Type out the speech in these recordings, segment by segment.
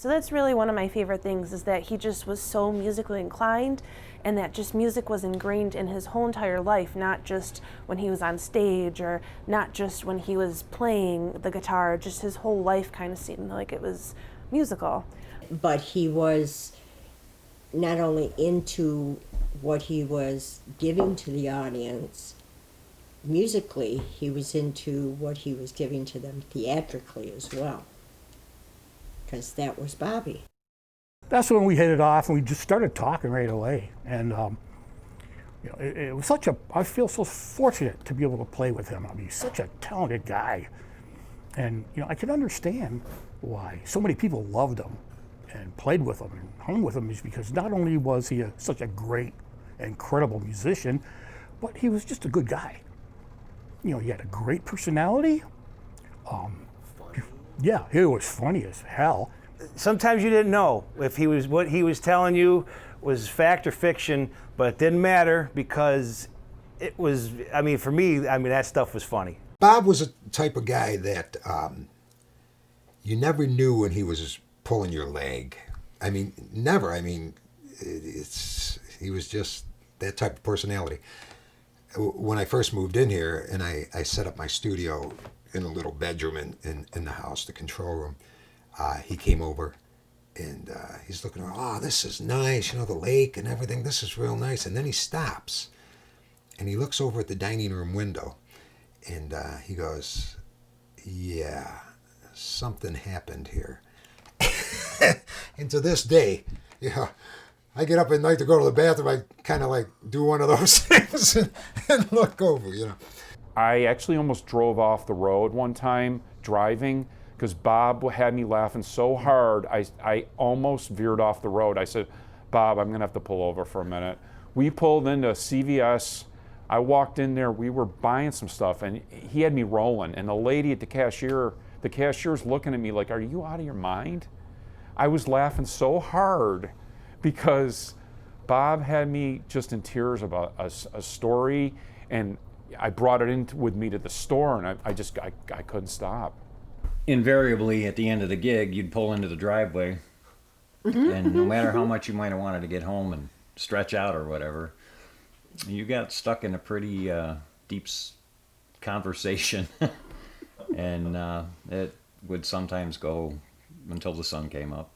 So that's really one of my favorite things, is that he just was so musically inclined, and that just music was ingrained in his whole entire life, not just when he was on stage or not just when he was playing the guitar. Just his whole life kind of seemed like it was musical. But he was not only into what he was giving to the audience musically, he was into what he was giving to them theatrically as well, because that was Bobby. That's when we hit it off, and we just started talking right away. And you know, it was such a, I feel so fortunate to be able to play with him. I mean, he's such a talented guy. And you know, I can understand why so many people loved him and played with him and hung with him, is because not only was he such a great, incredible musician, but he was just a good guy. You know, he had a great personality. Yeah, he was funny as hell. Sometimes you didn't know if he was, what he was telling you was fact or fiction, but it didn't matter because it was, I mean, for me, I mean, that stuff was funny. Bob was a type of guy that you never knew when he was pulling your leg. I mean, never. I mean, he was just that type of personality. When I first moved in here and I set up my studio in a little bedroom in the house, the control room, he came over and he's looking around, oh, this is nice, you know, the lake and everything, this is real nice. And then he stops and he looks over at the dining room window and he goes, yeah, something happened here. And to this day, yeah, I get up at night to go to the bathroom, I kind of like do one of those things and look over, you know. I actually almost drove off the road one time driving because Bob had me laughing so hard, I almost veered off the road. I said, Bob, I'm gonna have to pull over for a minute. We pulled into CVS. I walked in there, we were buying some stuff and he had me rolling, and the lady at the cashier's looking at me like, are you out of your mind? I was laughing so hard because Bob had me just in tears about a story, and I brought it in with me to the store, and I couldn't stop. Invariably, at the end of the gig, you'd pull into the driveway, and no matter how much you might have wanted to get home and stretch out or whatever, you got stuck in a pretty deep conversation, and it would sometimes go until the sun came up.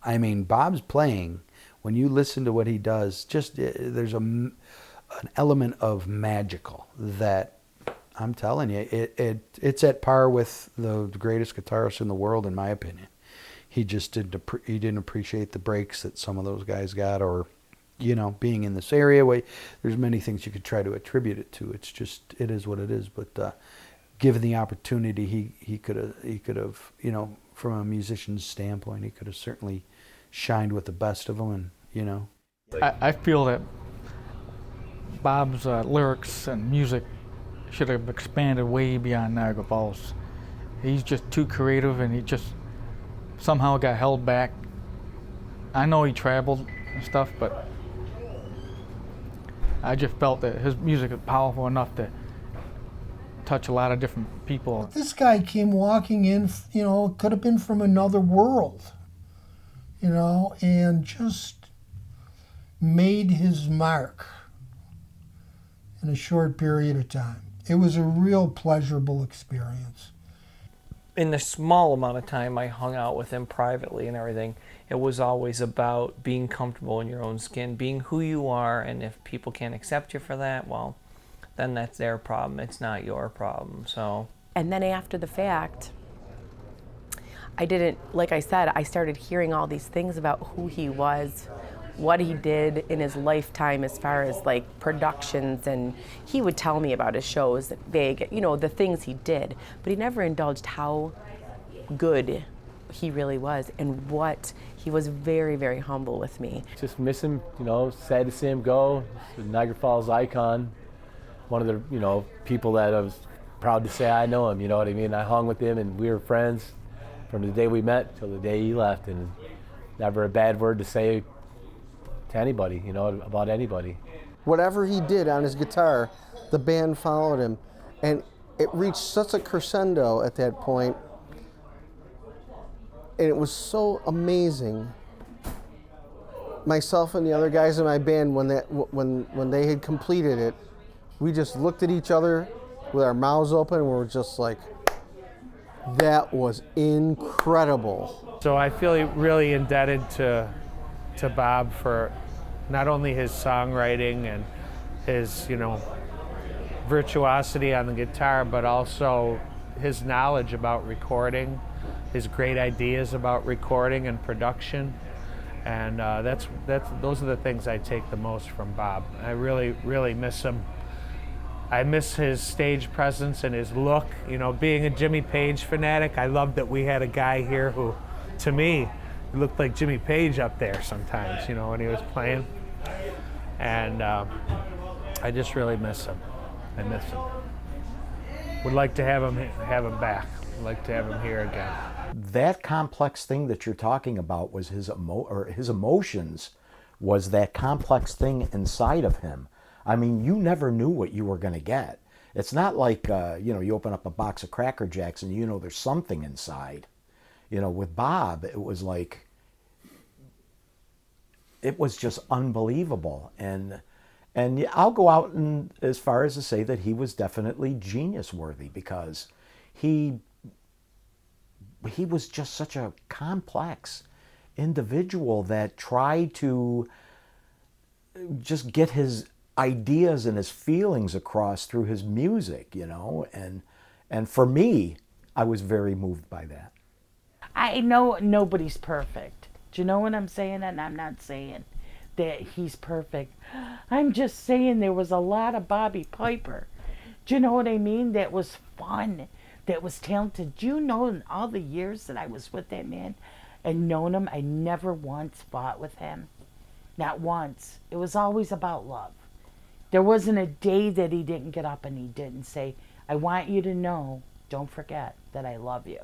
I mean, Bob's playing, when you listen to what he does, just there's an element of magical that, I'm telling you, it's at par with the greatest guitarist in the world, in my opinion. He just didn't appreciate the breaks that some of those guys got, or, you know, being in this area. There's many things you could try to attribute it to. It's just, it is what it is. But given the opportunity, he could have, you know, from a musician's standpoint, he could have certainly shined with the best of them, and, you know. I feel that Bob's lyrics and music should have expanded way beyond Niagara Falls. He's just too creative, and he just somehow got held back. I know he traveled and stuff, but I just felt that his music is powerful enough to touch a lot of different people. This guy came walking in, you know, could have been from another world, you know, and just made his mark in a short period of time. It was a real pleasurable experience. In the small amount of time I hung out with him privately and everything, it was always about being comfortable in your own skin, being who you are, and if people can't accept you for that, well, then that's their problem. It's not your problem. So. And then after the fact, I didn't, like I said, I started hearing all these things about who he was, what he did in his lifetime as far as like productions, and he would tell me about his shows, big, you know, the things he did, but he never indulged how good he really was, and what he was very, very humble with me. Just miss him, you know, sad to see him go. The Niagara Falls icon, one of the, you know, people that I was proud to say I know him, you know what I mean? I hung with him and we were friends from the day we met till the day he left, and never a bad word to say to anybody, you know, about anybody. Whatever he did on his guitar, the band followed him, and it reached such a crescendo at that point. And it was so amazing. Myself and the other guys in my band, when they had completed it, we just looked at each other with our mouths open and we were just like, that was incredible. So I feel really indebted to Bob for not only his songwriting and his, virtuosity on the guitar, but also his knowledge about recording, his great ideas about recording and production. And those are the things I take the most from Bob. I really, really miss him. I miss his stage presence and his look. Being a Jimmy Page fanatic, I love that we had a guy here who, to me, looked like Jimmy Page up there sometimes, when he was playing. And I just really miss him. I miss him. Would like to have him back. Would like to have him here again. That complex thing that you're talking about was his emotions, was that complex thing inside of him. I mean, you never knew what you were going to get. It's not like, you open up a box of Cracker Jacks and there's something inside. With Bob, it was like, it was just unbelievable. And I'll go out and as far as to say that he was definitely genius worthy, because he was just such a complex individual that tried to just get his ideas and his feelings across through his music, and for me, I was very moved by that. I know nobody's perfect. Do you know what I'm saying? And I'm not saying that he's perfect. I'm just saying there was a lot of Bobby Piper. Do you know what I mean? That was fun, that was talented. Do you know, in all the years that I was with that man and known him, I never once fought with him. Not once. It was always about love. There wasn't a day that he didn't get up and he didn't say, I want you to know, don't forget that I love you.